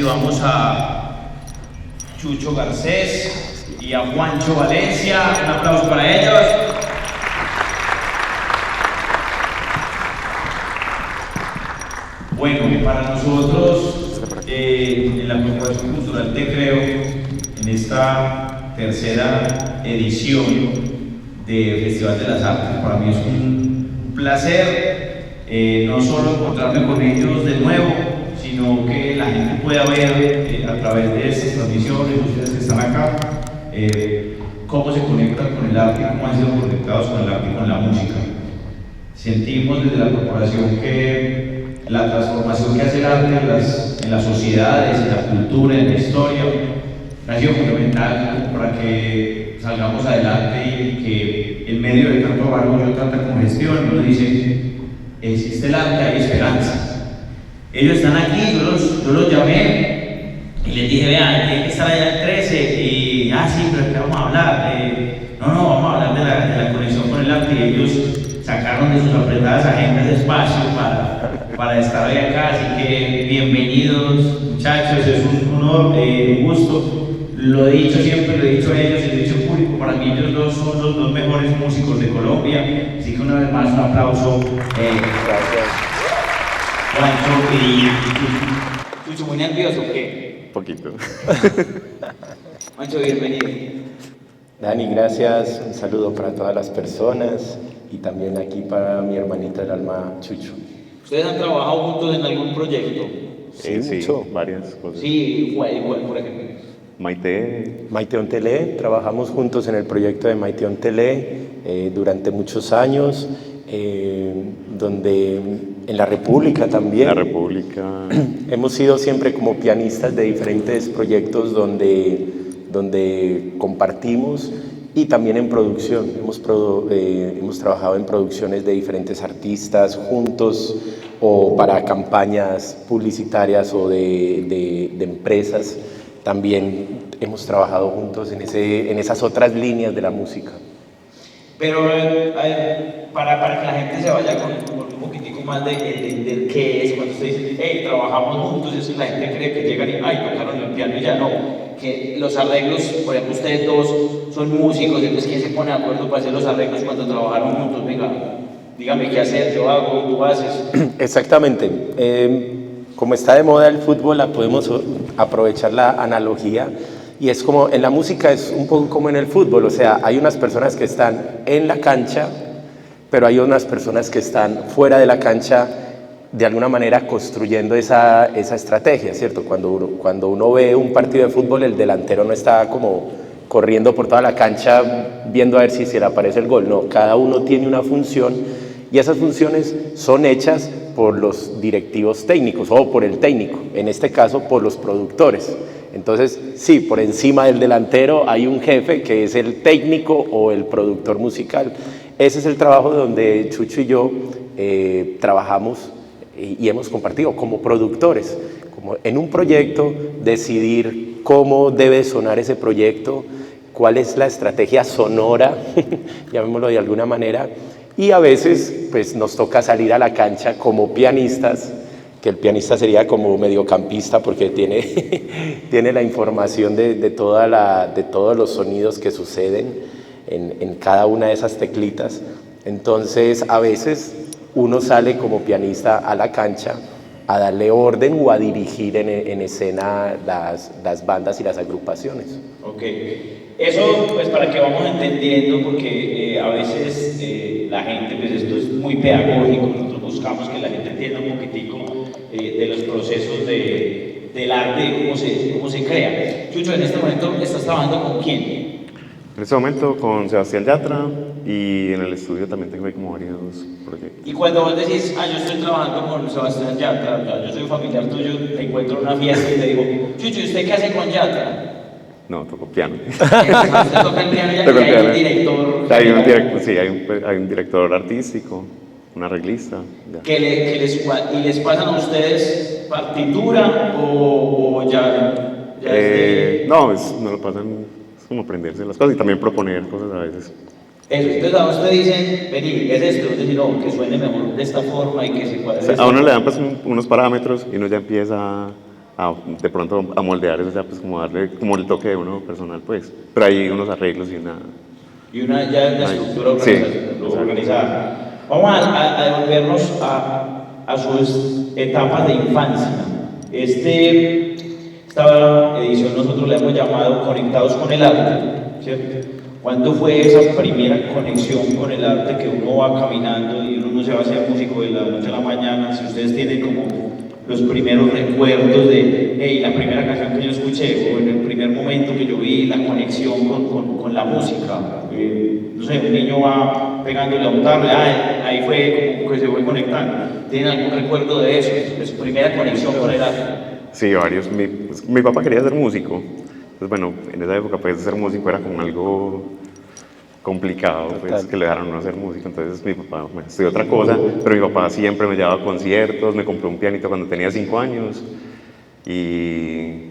recibamos a Chucho Garcés y a Juancho Valencia. Un aplauso para ellos. Bueno, para nosotros, en la Corporación Cultural Te Creo, en esta tercera edición de Festival de las Artes, para mí es un placer no solo encontrarme con ellos de nuevo, sino que la gente pueda ver a través de estas transmisiones, ustedes que están acá, cómo se conectan con el arte, cómo han sido conectados con el arte y con la música. Sentimos desde la corporación que la transformación que hace el arte en las sociedades, en la cultura, en la historia, ha sido fundamental para que salgamos adelante y que en medio de tanto barullo, tanta congestión, nos dice, existe el arte, hay esperanza. Ellos están aquí, yo los llamé y les dije, vean, tienen que estar allá el 13, y sí, pero ¿qué vamos a hablar? No, vamos a hablar de la conexión con el arte, y ellos sacaron de sus apretadas agendas espacio para estar hoy acá, así que bienvenidos muchachos, es un honor, un gusto. Lo he dicho siempre, lo he dicho a ellos y lo he dicho en público, para mí ellos dos son los dos mejores músicos de Colombia, así que una vez más un aplauso. Gracias. Juancho y Chucho, ¿muy nervioso o qué? Poquito. Juancho, bienvenido. Dani, gracias, un saludo para todas las personas y también aquí para mi hermanita del alma, Chucho. ¿Ustedes han trabajado juntos en algún proyecto? Sí, mucho. Varias cosas. Sí, igual, por ejemplo. Maite Ontelé, trabajamos juntos en el proyecto de Maite Ontelé durante muchos años, donde en la República también. La República. Hemos sido siempre como pianistas de diferentes proyectos donde compartimos y también en producción. Hemos trabajado en producciones de diferentes artistas juntos o para campañas publicitarias o de empresas. También hemos trabajado juntos en esas otras líneas de la música. Pero para que la gente se vaya con un poquitico más de qué es, cuando usted dice, hey, trabajamos juntos, eso la gente cree que llegan y, tocaron el piano y ya no. Que los arreglos, por ejemplo, ustedes dos son músicos, entonces ¿quién se pone de acuerdo para hacer los arreglos cuando trabajaron juntos? Venga, dígame qué hacer, yo hago, tú haces. Exactamente. Como está de moda el fútbol, podemos aprovechar la analogía. Y es como, en la música es un poco como en el fútbol, o sea, hay unas personas que están en la cancha, pero hay unas personas que están fuera de la cancha, de alguna manera construyendo esa estrategia, ¿cierto? Cuando uno ve un partido de fútbol, el delantero no está como corriendo por toda la cancha viendo a ver si se le aparece el gol, no, cada uno tiene una función y esas funciones son hechas por los directivos técnicos o por el técnico, en este caso por los productores. Entonces, sí, por encima del delantero hay un jefe que es el técnico o el productor musical. Ese es el trabajo donde Chucho y yo trabajamos y hemos compartido como productores, como en un proyecto, decidir cómo debe sonar ese proyecto, cuál es la estrategia sonora, llamémoslo de alguna manera, y a veces pues, nos toca salir a la cancha como pianistas, que el pianista sería como mediocampista porque tiene la información de todos los sonidos que suceden en cada una de esas teclitas. Entonces, a veces uno sale como pianista a la cancha a darle orden o a dirigir en escena las bandas y las agrupaciones. Ok, eso pues para que vamos entendiendo, porque a veces la gente, pues esto es muy pedagógico, nosotros buscamos que la gente entienda un poquitico de los procesos del arte, cómo se crea. Chucho, en este momento estás trabajando ¿con quién? En este momento con Sebastián Yatra y en el estudio también tengo ahí como varios proyectos. Y cuando vos decís, yo estoy trabajando con Sebastián Yatra, yo soy familiar tuyo, te encuentro en una fiesta y te digo, Chucho, ¿y usted qué hace con Yatra? No, toco piano. ¿Usted toca el piano y hay un director? Hay un director artístico, un arreglista. ¿Y les pasan a ustedes partitura o ya No, me lo pasan, es como aprenderse las cosas y también proponer cosas a veces. Eso, entonces a usted dicen, vení, es esto, es decir, no, que suene mejor de esta forma y que se cuadre. A uno le dan pues, unos parámetros y uno ya empieza de pronto a moldear eso, o sea, pues como darle como el toque de uno personal, pues. Pero hay unos arreglos y una... Y una ya una estructura Sí, organizada. Vamos a devolvernos a sus etapas de infancia. Esta edición nosotros la hemos llamado Conectados con el Arte, ¿cierto? ¿Cuándo fue esa primera conexión con el arte que uno va caminando y uno no se va a hacer músico de la noche a la mañana? Si ustedes tienen como los primeros recuerdos de hey, la primera canción que yo escuché o en el primer momento que yo vi la conexión con la música. No sé, un niño va pegándole a un tablet, ahí fue como que se fue conectando. ¿Tienen algún recuerdo de eso, de su primera conexión con el arte? Sí, varios. Mi papá quería ser músico. Entonces, bueno, en esa época pues ser músico era como algo complicado, pues, que le dejaran no ser músico. Entonces mi papá estudió otra cosa, pero mi papá siempre me llevaba a conciertos, me compró un pianito cuando tenía 5 años y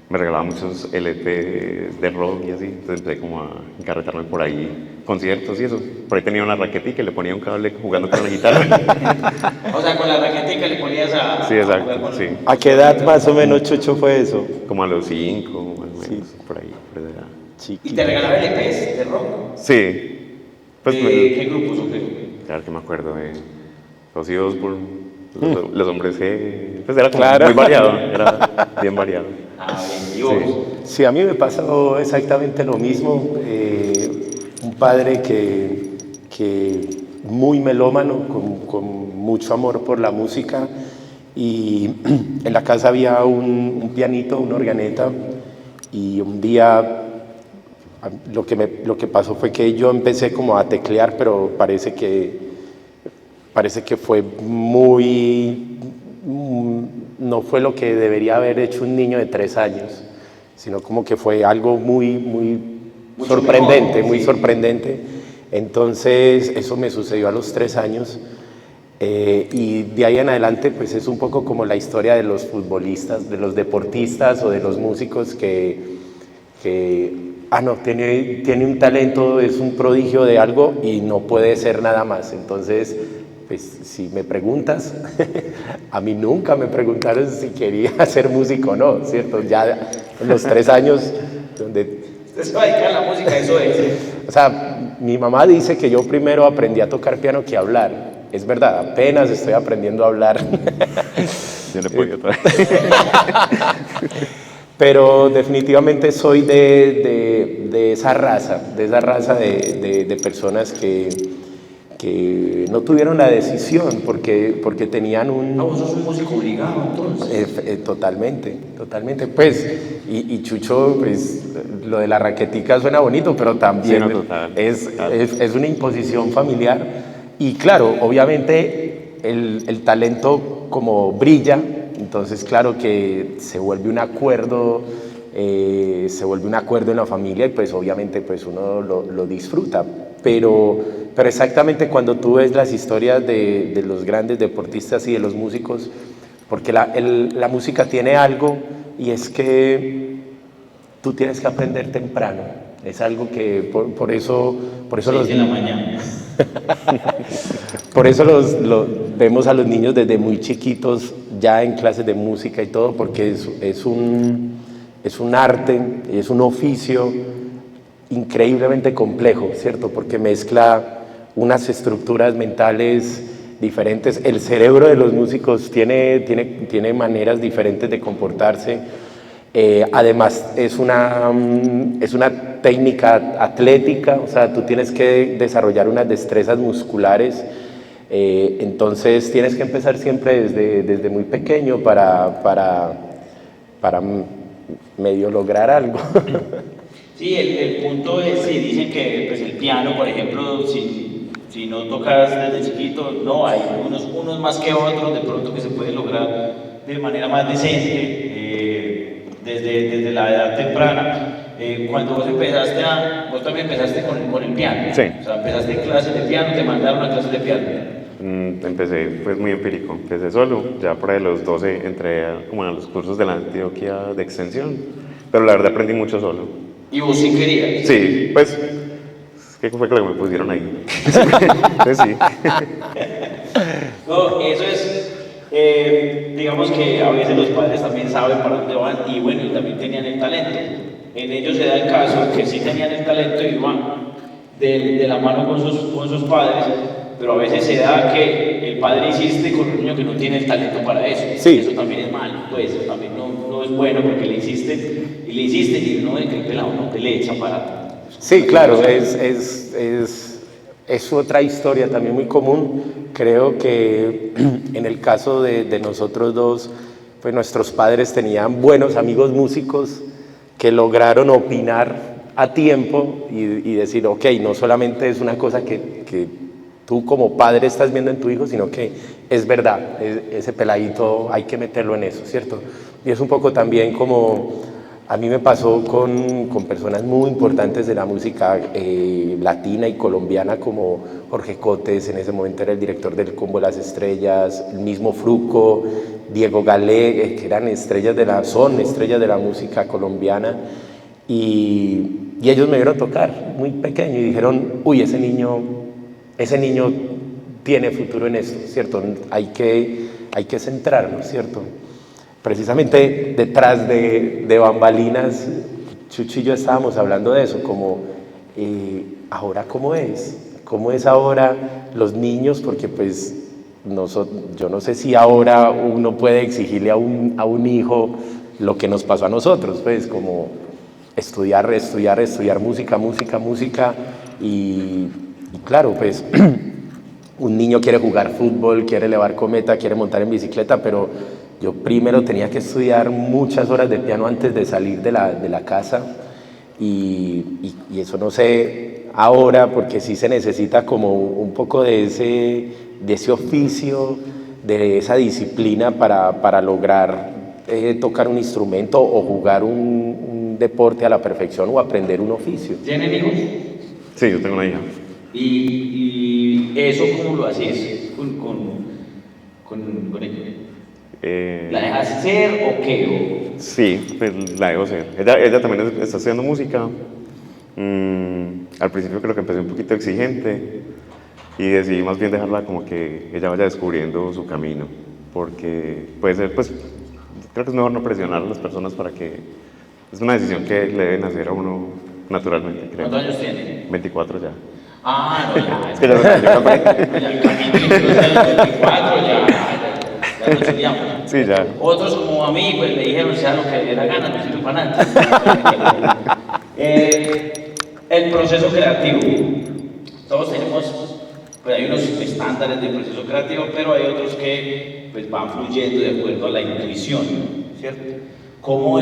me regalaba muchos LP de rock y así. Entonces empecé como a encarretarme por ahí, conciertos y eso. Por ahí tenía una raquetica y le ponía un cable jugando con la guitarra. O sea, con la raquetica le ponías a... Sí, exacto, sí. ¿A qué edad más o menos, Chucho, fue eso? Como a los 5, más o menos, por ahí, por esa edad. ¿Y te regalaba LPs de rock? Sí. Pues ¿Qué grupos o qué? Claro que me acuerdo de Ozzy Osbourne, los Hombres G. Pues era como Claro. muy variado, era bien variado. Bien, ¿y vos? Sí, a mí me pasó exactamente lo mismo. Un padre que muy melómano, con mucho amor por la música. Y en la casa había un pianito, una organeta. Y un día lo que pasó fue que yo empecé como a teclear, pero parece que fue no fue lo que debería haber hecho un niño de 3 años, sino como que fue algo muy sorprendente, mejor, muy sí. sorprendente. Entonces eso me sucedió a los 3 años. Y de ahí en adelante pues es un poco como la historia de los futbolistas, de los deportistas o de los músicos que tiene un talento, es un prodigio de algo y no puede ser nada más. Entonces, pues si me preguntas, a mí nunca me preguntaron si quería ser músico o no, ¿cierto? Ya en los 3 años donde... Usted se va a dedicar a la música, eso es. O sea, mi mamá dice que yo primero aprendí a tocar piano que a hablar. Es verdad, apenas estoy aprendiendo a hablar. Yo no he podido todavía. Pero definitivamente soy de esa raza, de personas que no tuvieron la decisión porque tenían un... Vos sos un músico obligado, entonces. Totalmente. Pues, y Chucho, pues, lo de la raquetica suena bonito, pero también Sí, no, total. es una imposición familiar. Y claro, obviamente el talento como brilla, entonces claro que se vuelve un acuerdo en la familia y pues obviamente pues uno lo disfruta. Pero exactamente cuando tú ves las historias de los grandes deportistas y de los músicos, porque la música tiene algo y es que tú tienes que aprender temprano. Es algo que por eso los... de la mañana. Por eso vemos a los niños desde muy chiquitos ya en clases de música y todo, porque es un arte, es un oficio increíblemente complejo, ¿cierto? Porque mezcla unas estructuras mentales diferentes. El cerebro de los músicos tiene maneras diferentes de comportarse. Además, es una técnica atlética, o sea, tú tienes que desarrollar unas destrezas musculares. Entonces tienes que empezar siempre desde muy pequeño para medio lograr algo. Sí, el punto es, si dicen que pues, el piano, por ejemplo, si no tocas desde chiquito, no, hay unos más que otros, de pronto que se puede lograr de manera más decente desde la edad temprana. Cuando vos también empezaste con el piano. Sí. O sea, empezaste en clases de piano, te mandaron a clases de piano. Empecé pues muy empírico, empecé solo, ya por ahí a los 12 entré como a los cursos de la Antioquia de extensión, pero la verdad aprendí mucho solo. ¿Y vos sí querías? Sí, pues, ¿qué fue que me pusieron ahí? Entonces sí. No, eso es digamos que a veces los padres también saben para dónde van y bueno, y también tenían el talento. En ellos se da el caso que sí tenían el talento y iban de la mano con sus padres, pero a veces se da que el padre insiste con un niño que no tiene el talento para eso. Sí. Eso también es malo, pues eso también no es bueno porque le insiste y uno ve que el pelado no te le echa para. Sí, claro, es otra historia también muy común. Creo que en el caso de nosotros dos, pues nuestros padres tenían buenos amigos músicos que lograron opinar a tiempo y decir, ok, no solamente es una cosa que tú como padre estás viendo en tu hijo, sino que es verdad, ese peladito hay que meterlo en eso, ¿cierto? Y es un poco también como a mí me pasó con personas muy importantes de la música latina y colombiana como Jorge Cotes, en ese momento era el director del Combo Las Estrellas, el mismo Fruco, Diego Galé, que eran son estrellas de la música colombiana, y ellos me vieron tocar muy pequeño y dijeron, uy, ese niño tiene futuro en esto, ¿cierto? Hay que centrarnos, ¿cierto? Precisamente detrás de bambalinas, Chucho y yo estábamos hablando de eso, como ahora cómo es ahora los niños, porque pues yo no sé si ahora uno puede exigirle a un hijo lo que nos pasó a nosotros, pues como estudiar música y claro, pues un niño quiere jugar fútbol, quiere elevar cometa, quiere montar en bicicleta, pero yo primero tenía que estudiar muchas horas de piano antes de salir de la casa y eso no sé ahora porque sí se necesita como un poco de ese oficio, de esa disciplina para lograr tocar un instrumento o jugar un deporte a la perfección o aprender un oficio. ¿Tienen hijos? Sí, yo tengo una hija. ¿Y eso cómo lo haces con ella? ¿La dejas ser o qué? Sí, pues la dejo ser. Ella también está estudiando música. Al principio creo que empecé un poquito exigente y decidí más bien dejarla como que ella vaya descubriendo su camino, porque puede ser, pues creo que es mejor no presionar a las personas para que es una decisión que le deben hacer a uno naturalmente, creo. ¿Cuántos años tiene? 24 ya. Ah, no, ya. Es que ya Ya el camino de 24 ya lo estudiamos. Sí, ya. Otros como a mí, pues me dijeron, sea lo que le dé la gana, no sirve para nada. El proceso creativo. Todos tenemos, pues hay unos estándares de proceso creativo, pero hay otros que pues van fluyendo de acuerdo a la intuición, ¿cierto? ¿Cómo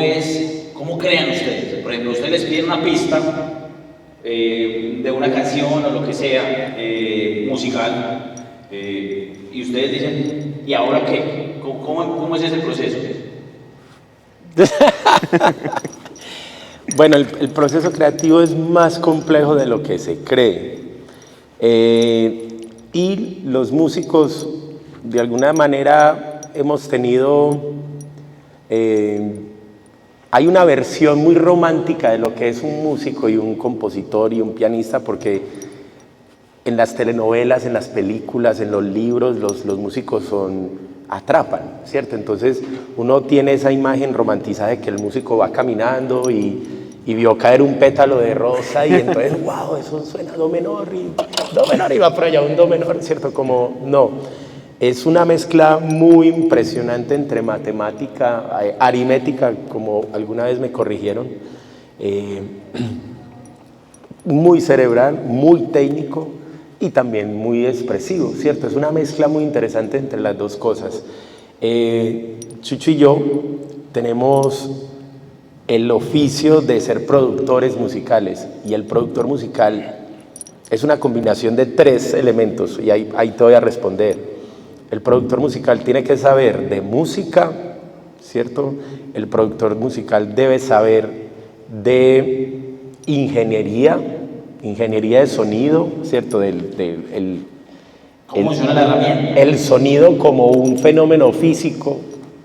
crean ustedes? Por ejemplo, ustedes les piden una pista de una canción o lo que sea, musical, y ustedes dicen, ¿y ahora qué? ¿Cómo es ese proceso? Bueno, el proceso creativo es más complejo de lo que se cree. Y los músicos, de alguna manera, hemos tenido... hay una versión muy romántica de lo que es un músico y un compositor y un pianista, porque en las telenovelas, en las películas, en los libros, los músicos atrapan, ¿cierto? Entonces uno tiene esa imagen romantizada de que el músico va caminando y vio caer un pétalo de rosa y entonces, wow, eso suena do menor y va por allá un do menor, ¿cierto? Como, no, es una mezcla muy impresionante entre matemática, aritmética, como alguna vez me corrigieron, muy cerebral, muy técnico y también muy expresivo, ¿cierto? Es una mezcla muy interesante entre las dos cosas. Chucho y yo tenemos el oficio de ser productores musicales y el productor musical es una combinación de 3 elementos y ahí te voy a responder. El productor musical tiene que saber de música, ¿cierto? El productor musical debe saber de ingeniería de sonido, ¿cierto? ¿Cómo funciona la herramienta? El sonido como un fenómeno físico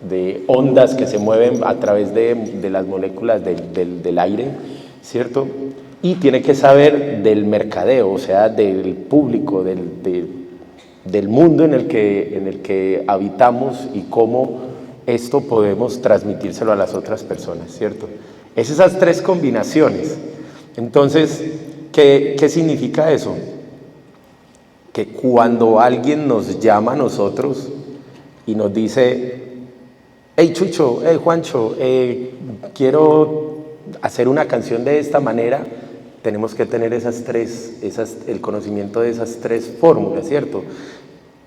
de ondas que se mueven a través de las moléculas del aire, ¿cierto? Y tiene que saber del mercadeo, o sea, del público, del mundo en el que habitamos y cómo esto podemos transmitírselo a las otras personas, ¿cierto? Es esas tres combinaciones. Entonces, ¿qué significa eso? Que cuando alguien nos llama a nosotros y nos dice, hey Chucho, hey Juancho, quiero hacer una canción de esta manera, tenemos que tener el conocimiento de esas tres fórmulas, ¿cierto?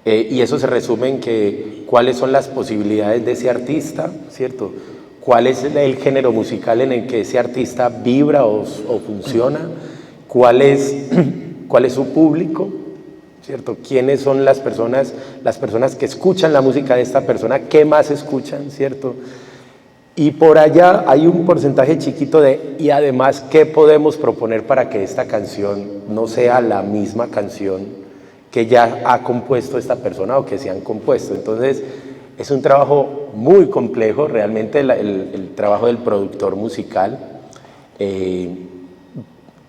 Y eso se resume en que cuáles son las posibilidades de ese artista, ¿cierto? Cuál es el género musical en el que ese artista vibra o funciona, cuál es su público, ¿cierto? ¿Quiénes son las personas que escuchan la música de esta persona? ¿Qué más escuchan, cierto? Y por allá hay un porcentaje chiquito y además, ¿qué podemos proponer para que esta canción no sea la misma canción que ya ha compuesto esta persona o que se han compuesto? Entonces, es un trabajo muy complejo, realmente el trabajo del productor musical.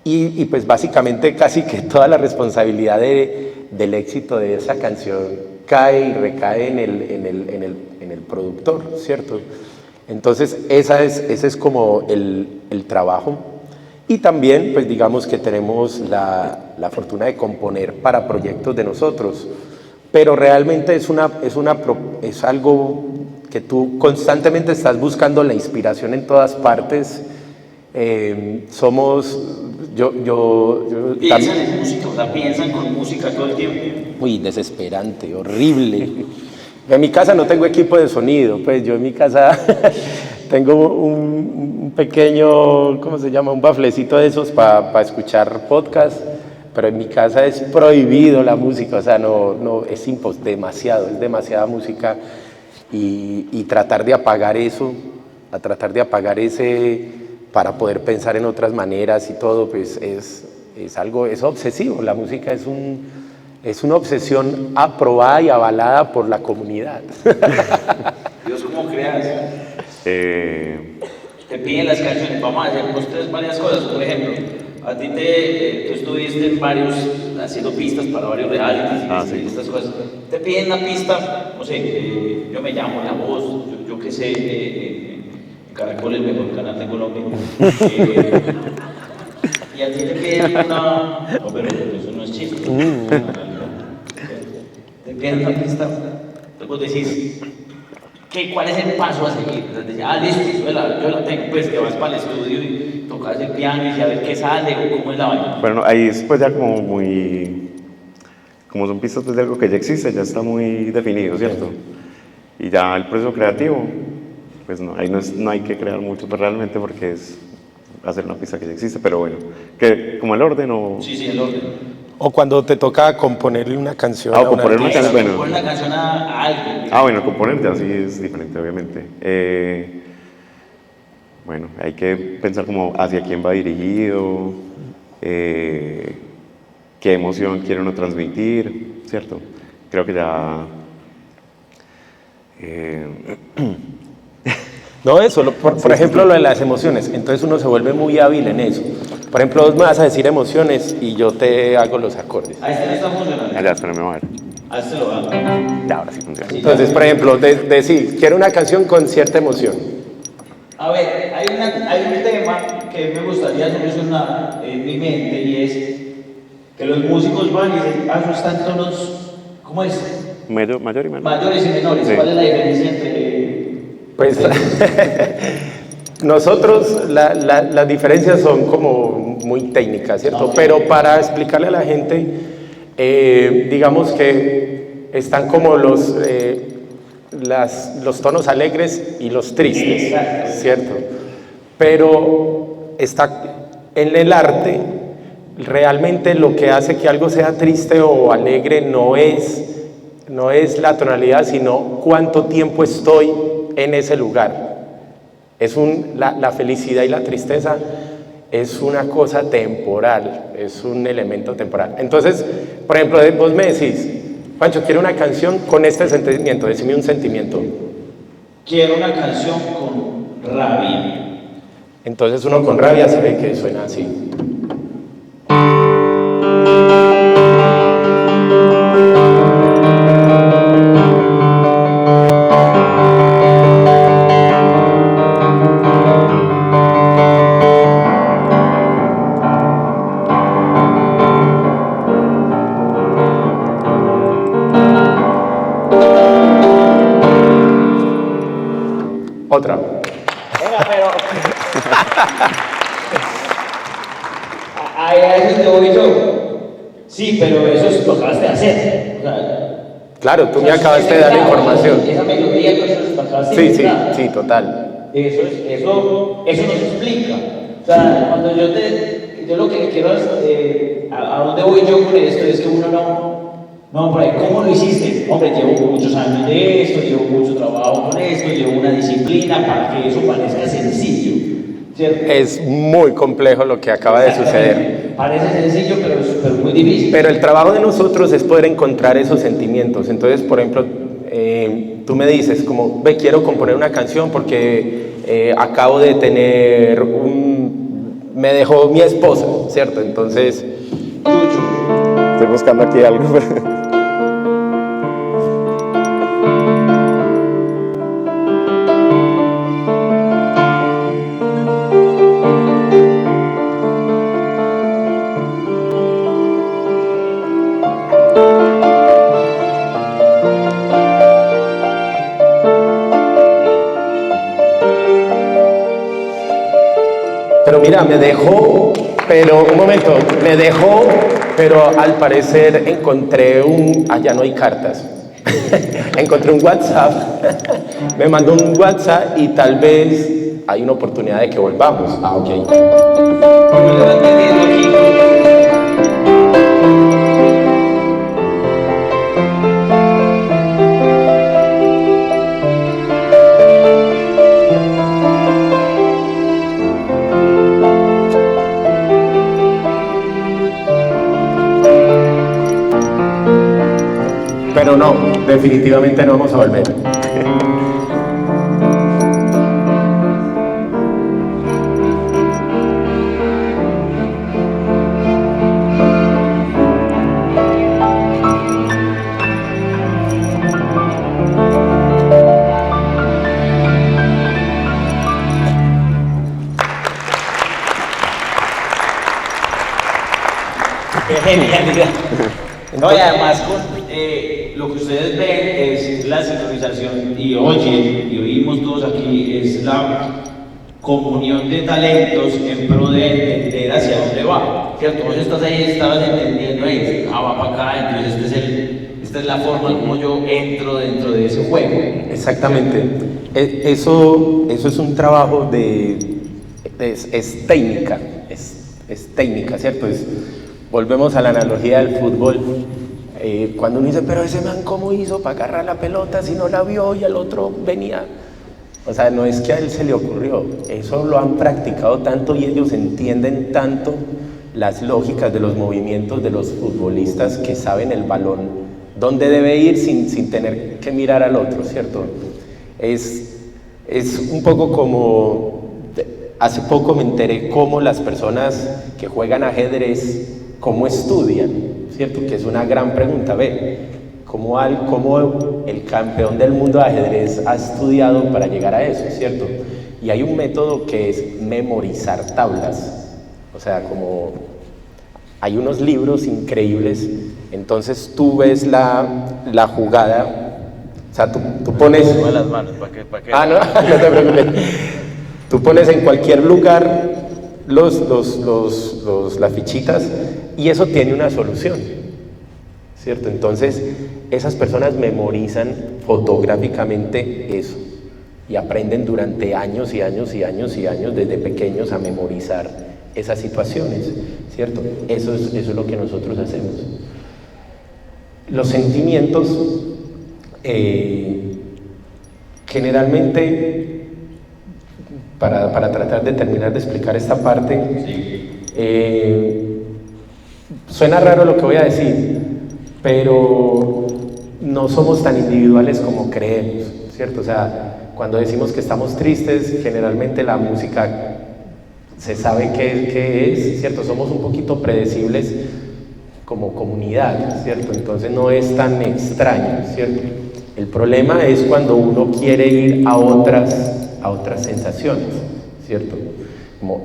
Y pues básicamente casi que toda la responsabilidad del éxito de esa canción cae y recae en el productor, ¿cierto? Entonces ese es como el trabajo. Y también pues digamos que tenemos la fortuna de componer para proyectos de nosotros, pero realmente es algo que tú constantemente estás buscando la inspiración en todas partes. Piensan en música, o sea, piensan con música todo el tiempo. Uy, desesperante, horrible. En mi casa no tengo equipo de sonido, pues yo en mi casa tengo un pequeño, ¿cómo se llama? Un baflecito de esos para escuchar podcast, pero en mi casa es prohibido la música, o sea, no es demasiada música y tratar de apagar eso, para poder pensar en otras maneras y todo, pues es obsesivo. La música es una obsesión aprobada y avalada por la comunidad. Dios, ¿cómo creas? Te piden las canciones, vamos a hacer ustedes varias cosas. Por ejemplo, a ti tú estuviste haciendo pistas para varios realities y estas cosas. Te piden una pista, no sé, yo me llamo La Voz, yo qué sé, Caracol, el mejor canal de Colombia. Y a ti te piden una... No, pero eso no es chiste. Te piden una pista, entonces vos decís, ¿cuál es el paso a seguir? Entonces, listo, yo la tengo, pues te vas para el estudio y tocas el piano y a ver qué sale o cómo es la vaina. Bueno, ahí es pues ya como son pistas pues de algo que ya existe, ya está muy definido, ¿cierto? Y ya el proceso creativo, pues no, ahí no hay que crear mucho pues, realmente porque es hacer una pista que ya existe, pero bueno, que como el orden o... Sí, el orden. O cuando te toca componerle una canción. Componer una canción, bueno. Componer una canción a alguien. Bueno, componer ya sí es diferente, obviamente. Bueno, hay que pensar como hacia quién va dirigido, qué emoción quiere uno transmitir, ¿cierto? Creo que ya... No, eso, por ejemplo, lo de las emociones. Entonces uno se vuelve muy hábil en eso. Por ejemplo, vos me vas a decir emociones y yo te hago los acordes. Ahí está, no está funcionando. Ya, espérame, a ver. A este lo hago. Ya, ahora sí funciona. Entonces, por ejemplo, decir, quiero una canción con cierta emoción. A ver, hay un tema que me gustaría solucionar en mi mente y es que los músicos van y dicen, eso están tonos, ¿cómo es? Mayor y menor. Mayores y menores. Sí. ¿Cuál es la diferencia entre...? Pues nosotros las diferencias son como muy técnicas, ¿cierto? Okay. Pero para explicarle a la gente, digamos que están como los tonos alegres y los tristes, ¿cierto? Pero está en el arte, realmente lo que hace que algo sea triste o alegre no es la tonalidad, sino cuánto tiempo estoy en ese lugar. La felicidad y la tristeza es una cosa temporal, es un elemento temporal. Entonces, por ejemplo, vos me decís, Pancho, quiero una canción con este sentimiento, decime un sentimiento. Quiero una canción con rabia. Entonces uno con rabia sabe que suena así. Otra. Venga, pero... a eso te voy yo. Sí, pero eso es lo que acabaste de hacer. O sea, claro, tú me acabaste de dar la información. Esa melodía que eso lo acabaste de Sí, dar. sí, total. Eso nos explica. O sea, cuando yo lo que quiero es, a dónde voy yo con esto, es que uno no, por ahí, ¿cómo lo hiciste? Hombre, llevo muchos años de esto, llevo mucho trabajo con esto, llevo una disciplina para que eso parezca sencillo, ¿cierto? Es muy complejo lo que acaba de suceder. Parece sencillo, pero es muy difícil. Pero el trabajo de nosotros es poder encontrar esos sentimientos. Entonces, por ejemplo, tú me dices como, ve, quiero componer una canción porque acabo de tener me dejó mi esposa, ¿cierto? Entonces, estoy buscando aquí algo. Pero mira, me dejó, pero un momento, me dejó, pero al parecer encontré allá no hay cartas, encontré un WhatsApp, me mandó un WhatsApp y tal vez hay una oportunidad de que volvamos. Ah, ok. Pero no, definitivamente no vamos a volver. Qué genialidad. No, y además lo que ustedes ven es la sincronización y oyen y oímos todos aquí, es la comunión de talentos en pro de entender hacia dónde va, ¿cierto? Vos estás ahí, estabas entendiendo, va para acá, entonces esta es la forma como yo entro dentro de ese juego. Exactamente. Eso es un trabajo es técnica, es técnica, ¿cierto? Volvemos a la analogía del fútbol. Cuando uno dice, pero ese man, ¿cómo hizo para agarrar la pelota si no la vio y el otro venía? O sea, no es que a él se le ocurrió, eso lo han practicado tanto y ellos entienden tanto las lógicas de los movimientos de los futbolistas que saben el balón, dónde debe ir sin tener que mirar al otro, ¿cierto? Es un poco como, hace poco me enteré cómo las personas que juegan ajedrez, cómo estudian, ¿cierto? Que es una gran pregunta, ¿cómo el campeón del mundo de ajedrez ha estudiado para llegar a eso, ¿cierto? Y hay un método que es memorizar tablas, o sea, como hay unos libros increíbles, entonces tú ves la jugada, o sea, tú pones... las manos, ¿para qué? Ah, no, no te preocupes. Tú pones en cualquier lugar las fichitas y eso tiene una solución, ¿cierto? Entonces, esas personas memorizan fotográficamente eso y aprenden durante años y años y años y años desde pequeños a memorizar esas situaciones, ¿cierto? Eso es lo que nosotros hacemos. Los sentimientos, generalmente, para tratar de terminar de explicar esta parte, suena raro lo que voy a decir, pero no somos tan individuales como creemos, ¿cierto? O sea, cuando decimos que estamos tristes, generalmente la música se sabe qué es, ¿cierto? Somos un poquito predecibles como comunidad, ¿cierto? Entonces no es tan extraño, ¿cierto? El problema es cuando uno quiere ir a otras sensaciones, ¿cierto? Como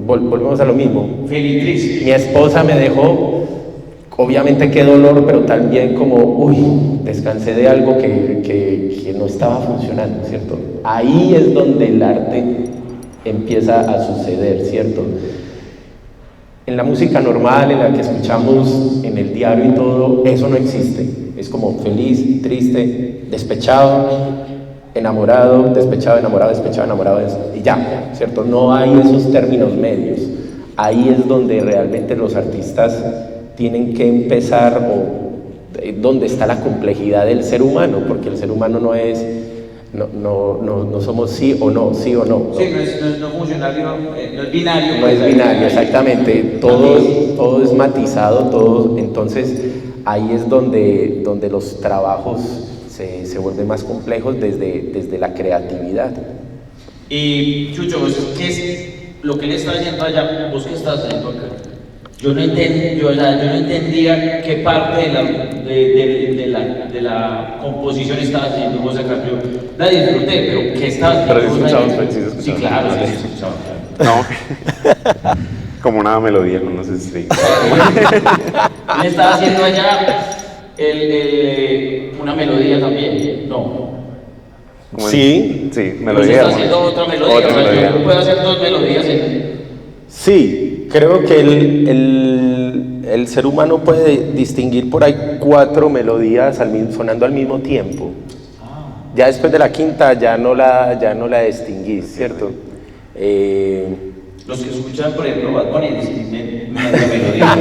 volvemos a lo mismo. Feliz. Mi esposa me dejó, obviamente qué dolor, pero también como, uy, descansé de algo que no estaba funcionando, ¿cierto? Ahí es donde el arte empieza a suceder, ¿cierto? En la música normal, en la que escuchamos en el diario y todo, eso no existe. Es como feliz, triste, despechado, enamorado, despechado, enamorado, despechado, enamorado, y ya, ¿cierto? No hay esos términos medios. Ahí es donde realmente los artistas tienen que empezar, o donde está la complejidad del ser humano, porque el ser humano no es, no somos sí o no, sí o no. Sí, no es funcionario, no es binario. No es binario, exactamente, todo es matizado, todo, entonces ahí es donde los trabajos se vuelven más complejos desde la creatividad. Y Chucho, ¿qué es lo que él está haciendo allá? ¿Vos qué estás haciendo acá? Yo no entendía qué parte de la composición estaba haciendo vos acá. Yo la disfruté, pero ¿qué estabas haciendo? Pero sí escuchamos, pues, sí escuchamos. Sí, claro, sí escuchamos. Claro. No, como una melodía con unos strings. ¿Le estaba haciendo allá una melodía también? No. Sí, melodía. Está haciendo otra melodía. Otra melodía. Yo puedo hacer dos melodías Sí, creo que el ser humano puede distinguir por ahí 4 melodías sonando al mismo tiempo. Ya después de la quinta ya no la distinguís, ¿cierto? Los que escuchan, por ejemplo, Bad Bunny distinguen una melodía.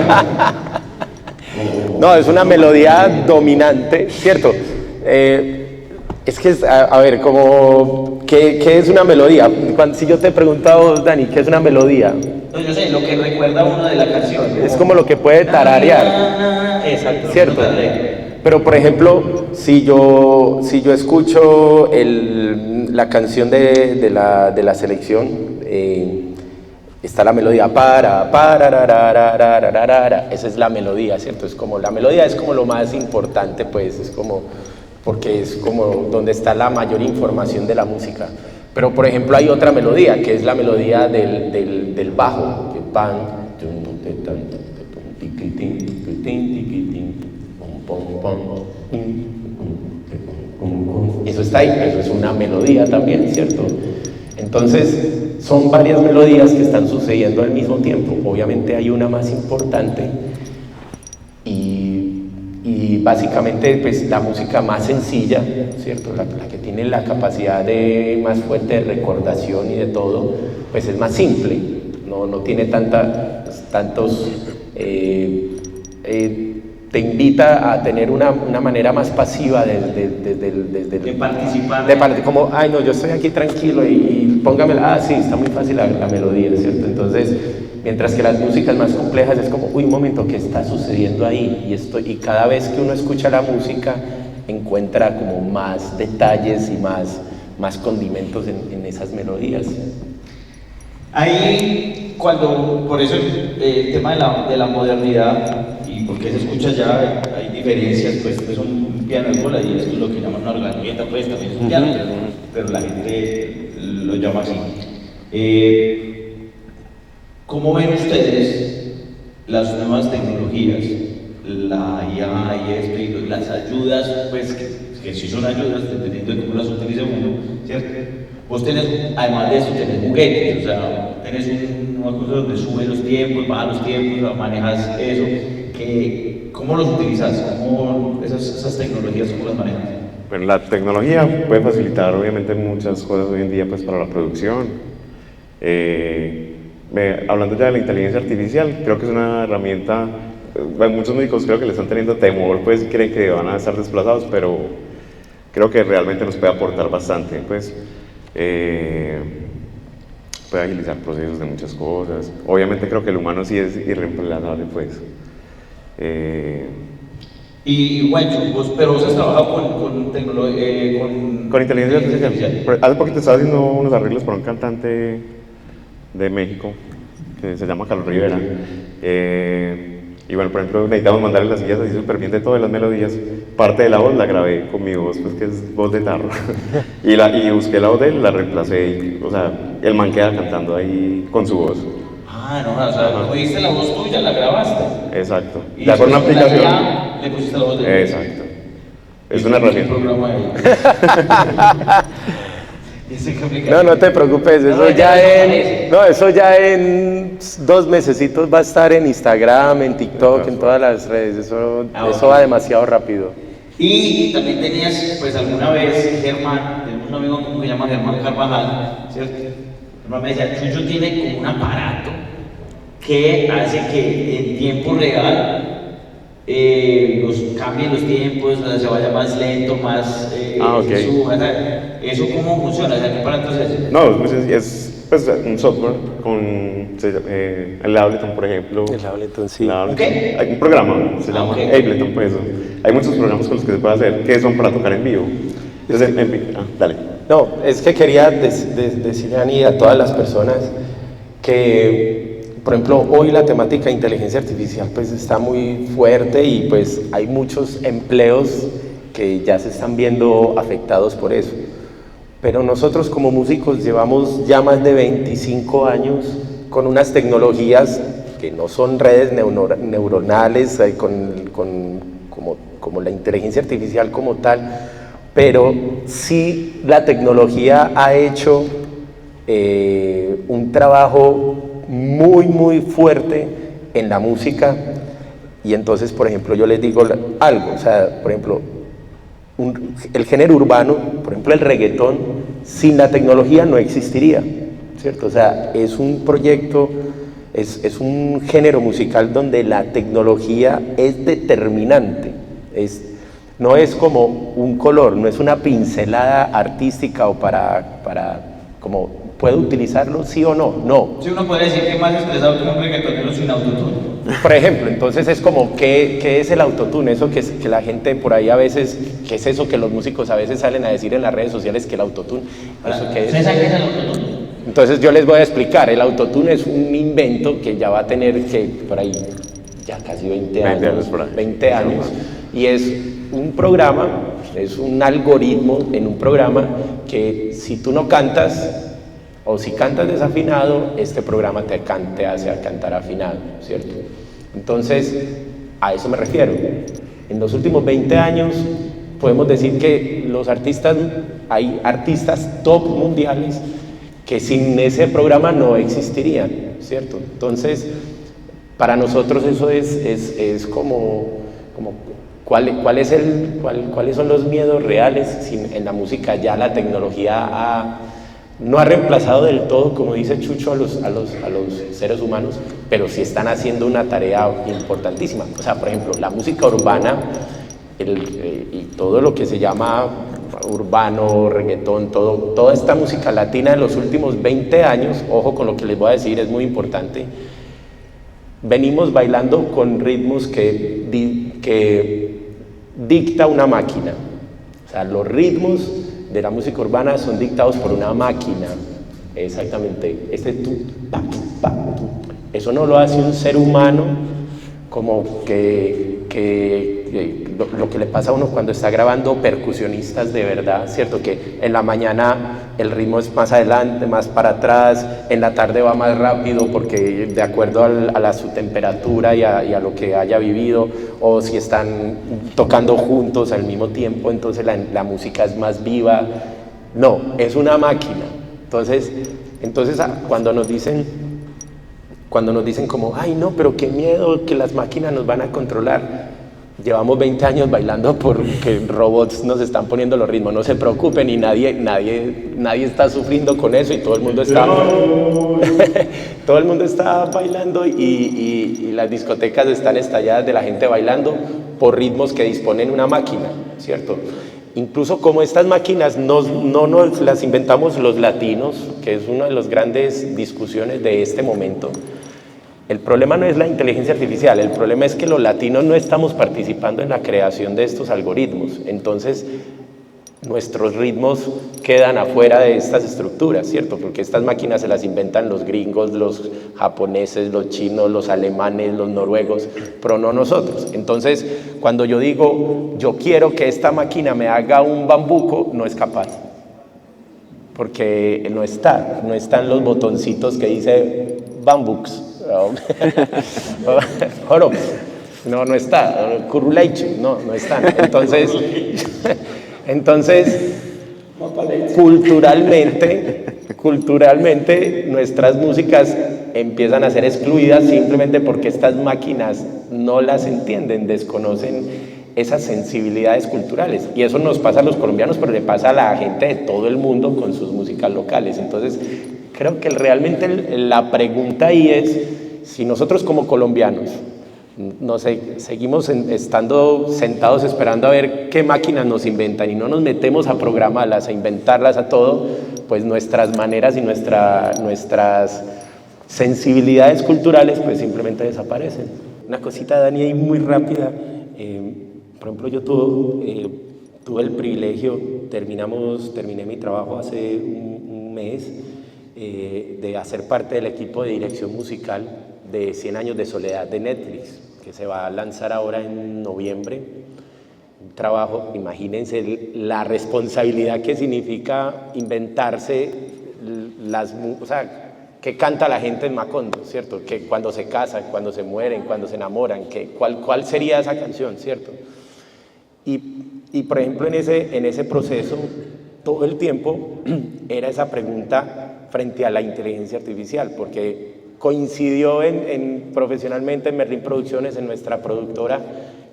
No, es una melodía dominante, ¿cierto? Es que, a ver, como, ¿qué es una melodía? Si yo te he preguntado, Dani, ¿qué es una melodía? No, yo sé, lo que recuerda a uno de la canción. Es como lo que puede tararear. Exacto. ¿Cierto? Pero, por ejemplo, si yo escucho la canción de la selección, está la melodía esa es la melodía, ¿cierto? Es como, la melodía es como lo más importante, pues, es como, porque es como donde está la mayor información de la música. Pero, por ejemplo, hay otra melodía, que es la melodía del bajo, que pan, eso está ahí, eso es una melodía también, ¿cierto? Entonces, son varias melodías que están sucediendo al mismo tiempo. Obviamente hay una más importante y básicamente pues, la música más sencilla, ¿cierto? La que tiene la capacidad más fuerte de recordación y de todo, pues es más simple, no tiene tantos... te invita a tener una manera más pasiva de participar. Como, ay no, yo estoy aquí tranquilo y póngamela, sí, está muy fácil la melodía, ¿cierto? Entonces, mientras que las músicas más complejas es como, uy, un momento, ¿qué está sucediendo ahí? Y cada vez que uno escucha la música, encuentra como más detalles y más condimentos en esas melodías. Ahí, por eso el tema de la modernidad, y porque se escucha ya, hay diferencias, pues es un piano de bola y eso es lo que llaman una organeta, pues también es un piano, pero la gente lo llama así. ¿Cómo ven ustedes las nuevas tecnologías, la IA y esto, y las ayudas, pues que sí son ayudas, dependiendo de cómo las utilice uno, ¿cierto? Vos tenés, además de eso, tenés juguetes, o sea, tenés una cosa donde sube los tiempos, baja los tiempos, manejas eso. ¿Cómo los utilizas? ¿Cómo esas tecnologías, cómo las manejas? Bueno, la tecnología puede facilitar obviamente muchas cosas hoy en día pues, para la producción. Hablando ya de la inteligencia artificial, creo que es una herramienta, muchos médicos creo que le están teniendo temor, pues creen que van a estar desplazados, pero creo que realmente nos puede aportar bastante, pues puede agilizar procesos de muchas cosas. Obviamente creo que el humano sí es irreemplazable, pues. Y bueno, pero vos has trabajado con tecnología, con inteligencia artificial. Hace poquito estaba haciendo unos arreglos para un cantante de México que se llama Carlos Rivera. Y bueno, por ejemplo, necesitamos mandarle las guías así súper bien de todas las melodías. Parte de la voz la grabé con mi voz, pues que es voz de tarro. y busqué la voz de él, la reemplacé. O sea, el man queda cantando ahí con su voz. Ah, no, o sea, cogiste la voz tuya, la grabaste. Exacto. Y Ya con una después con la aplicación. IA le pusiste la voz de Exacto. Es una herramienta. No, no te preocupes, eso eso ya en 2 mesecitos va a estar en Instagram, en TikTok, en todas las redes, eso va demasiado rápido. Y también tenías, pues alguna vez, Germán, tenemos un amigo que se llama Germán Carvajal, ¿cierto? Germán me decía, Chucho tiene como un aparato que hace que en tiempo real cambien los tiempos, o sea, se vaya más lento, más okay. se suba, ¿eso cómo funciona? O sea, ¿qué aparato es ese? No, es pues, un software con el Ableton, por ejemplo. El Ableton, sí. ¿Qué? Hay un programa, se llama Ableton, pues eso. Hay muchos programas con los que se puede hacer, que son para tocar en vivo. Entonces, dale. No, es que quería decirle a Ani, a todas las personas que, por ejemplo, hoy la temática de inteligencia artificial pues está muy fuerte y pues hay muchos empleos que ya se están viendo afectados por eso. Pero nosotros como músicos llevamos ya más de 25 años con unas tecnologías que no son redes neuronales, como la inteligencia artificial como tal, pero sí la tecnología ha hecho un trabajo muy, muy fuerte en la música. Y entonces, por ejemplo, yo les digo algo, o sea, por ejemplo, el género urbano, por ejemplo, el reggaetón, sin la tecnología no existiría, ¿cierto? O sea, es un proyecto, es un género musical donde la tecnología es determinante, no es como un color, no es una pincelada artística o como puedo utilizarlo sí o no, no. Si uno puede decir que más expresado que un reggaetonero sin autotune. Por ejemplo, entonces es como, ¿qué es el autotune? Eso que la gente por ahí a veces, ¿qué es eso que los músicos a veces salen a decir en las redes sociales que el autotune? ¿Eso qué es? ¿Ustedes saben qué es el autotune? Entonces yo les voy a explicar, el autotune es un invento que ya va a tener que por ahí ya casi 20 años, y es un programa, es un algoritmo en un programa que si tú no cantas o si cantas desafinado, este programa te hace cantar afinado, ¿cierto? Entonces, a eso me refiero. En los últimos 20 años podemos decir que hay artistas top mundiales que sin ese programa no existirían, ¿cierto? Entonces, para nosotros eso es como ¿cuáles son los miedos reales? En la música ya la tecnología no ha reemplazado del todo, como dice Chucho, a los seres humanos, pero sí están haciendo una tarea importantísima. O sea, por ejemplo, la música urbana y todo lo que se llama urbano, reggaetón, toda esta música latina de los últimos 20 años, ojo con lo que les voy a decir, es muy importante, venimos bailando con ritmos que dicta una máquina. O sea, los ritmos de la música urbana son dictados por una máquina. Exactamente. Eso no lo hace un ser humano, como lo que le pasa a uno cuando está grabando percusionistas de verdad, ¿cierto? Que en la mañana el ritmo es más adelante, más para atrás, en la tarde va más rápido porque de acuerdo a su temperatura y a lo que haya vivido, o si están tocando juntos al mismo tiempo, entonces la música es más viva. No, es una máquina. Entonces cuando nos dicen como, ay no, pero qué miedo que las máquinas nos van a controlar. Llevamos 20 años bailando porque robots nos están poniendo los ritmos. No se preocupen y nadie está sufriendo con eso y todo el mundo está todo el mundo está bailando y las discotecas están estalladas de la gente bailando por ritmos que disponen una máquina, ¿cierto? Incluso como estas máquinas no nos las inventamos los latinos, que es una de las grandes discusiones de este momento. El problema no es la inteligencia artificial, el problema es que los latinos no estamos participando en la creación de estos algoritmos. Entonces, nuestros ritmos quedan afuera de estas estructuras, ¿cierto? Porque estas máquinas se las inventan los gringos, los japoneses, los chinos, los alemanes, los noruegos, pero no nosotros. Entonces, cuando yo digo, yo quiero que esta máquina me haga un bambuco, no es capaz. Porque no están los botoncitos que dice bambucs. Jorops, no está, Curruleiche, no están. Entonces, culturalmente nuestras músicas empiezan a ser excluidas simplemente porque estas máquinas no las entienden, desconocen esas sensibilidades culturales. Y eso nos pasa a los colombianos, pero le pasa a la gente de todo el mundo con sus músicas locales. Entonces, creo que realmente la pregunta ahí es si nosotros como colombianos seguimos estando sentados esperando a ver qué máquinas nos inventan y no nos metemos a programarlas, a inventarlas, a todo, pues nuestras maneras y nuestras sensibilidades culturales pues simplemente desaparecen. Una cosita, Dani, ahí muy rápida. Por ejemplo, yo tuve el privilegio, terminé mi trabajo hace un mes, de hacer parte del equipo de dirección musical de 100 años de soledad de Netflix, que se va a lanzar ahora en noviembre. Un trabajo, imagínense la responsabilidad que significa inventarse o sea, qué canta la gente en Macondo, ¿cierto? Que cuando se casan, cuando se mueren, cuando se enamoran, ¿cuál sería esa canción, ¿cierto? Y por ejemplo, en ese proceso, todo el tiempo era esa pregunta frente a la inteligencia artificial, porque coincidió profesionalmente en Merlin Producciones, en nuestra productora,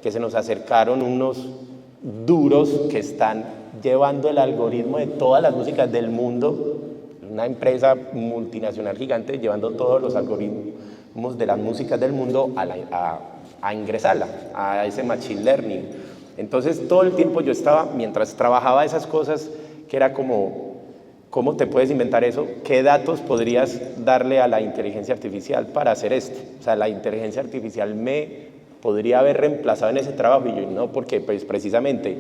que se nos acercaron unos duros que están llevando el algoritmo de todas las músicas del mundo, una empresa multinacional gigante llevando todos los algoritmos de las músicas del mundo a ingresarla, a ese machine learning. Entonces todo el tiempo yo estaba, mientras trabajaba esas cosas, que era como, ¿cómo te puedes inventar eso? ¿Qué datos podrías darle a la inteligencia artificial para hacer esto? O sea, la inteligencia artificial me podría haber reemplazado en ese trabajo, y yo no, porque pues precisamente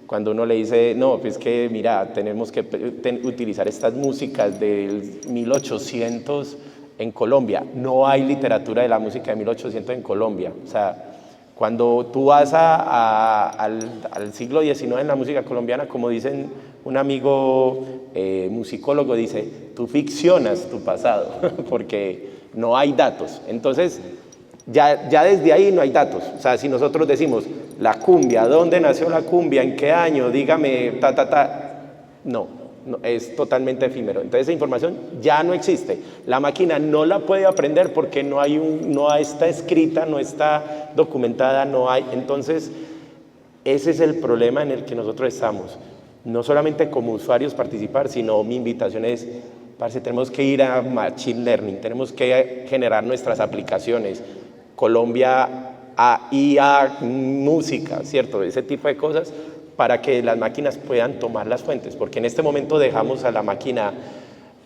cuando uno le dice, no, pues que mira, tenemos que utilizar estas músicas del 1800 en Colombia, no hay literatura de la música de 1800 en Colombia. O sea, cuando tú vas al siglo XIX en la música colombiana, como dicen un amigo musicólogo, dice, tú ficcionas tu pasado, porque no hay datos. Entonces, ya desde ahí no hay datos. O sea, si nosotros decimos, la cumbia, ¿dónde nació la cumbia? ¿En qué año? Dígame, no, es totalmente efímero. Entonces esa información ya no existe. La máquina no la puede aprender porque no está escrita, no está documentada, no hay. Entonces, ese es el problema en el que nosotros estamos. No solamente como usuarios participar, sino mi invitación es, parce, tenemos que ir a Machine Learning, tenemos que generar nuestras aplicaciones. Colombia, IA, música, ¿cierto? Ese tipo de cosas para que las máquinas puedan tomar las fuentes, porque en este momento dejamos a la máquina,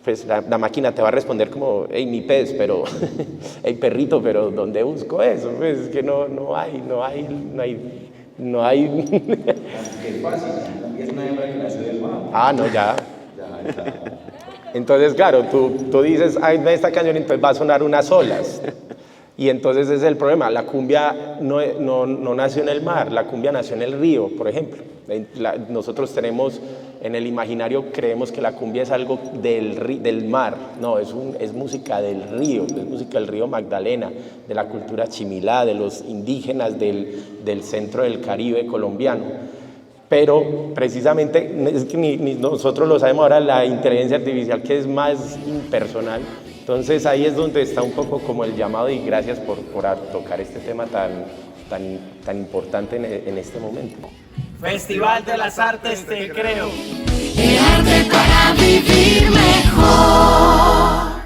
pues la máquina te va a responder como, hey, mi pez, pero, hey, perrito, pero ¿dónde busco eso? Pues es que no hay. Es fácil, es una hembra que nació del mar. Ah, no, ya. Entonces, claro, tú dices, ay, esta canción, entonces va a sonar unas olas. Y entonces ese es el problema. La cumbia no nació en el mar, la cumbia nació en el río, por ejemplo. Nosotros tenemos, en el imaginario, creemos que la cumbia es algo del mar. No, es música del río, es música del río Magdalena, de la cultura chimilá, de los indígenas del centro del Caribe colombiano. Pero precisamente, es que ni nosotros lo sabemos ahora, la inteligencia artificial, que es más impersonal. Entonces ahí es donde está un poco como el llamado, y gracias por tocar este tema tan importante en este momento. Festival de las Artes Te Creo. El arte para vivir mejor.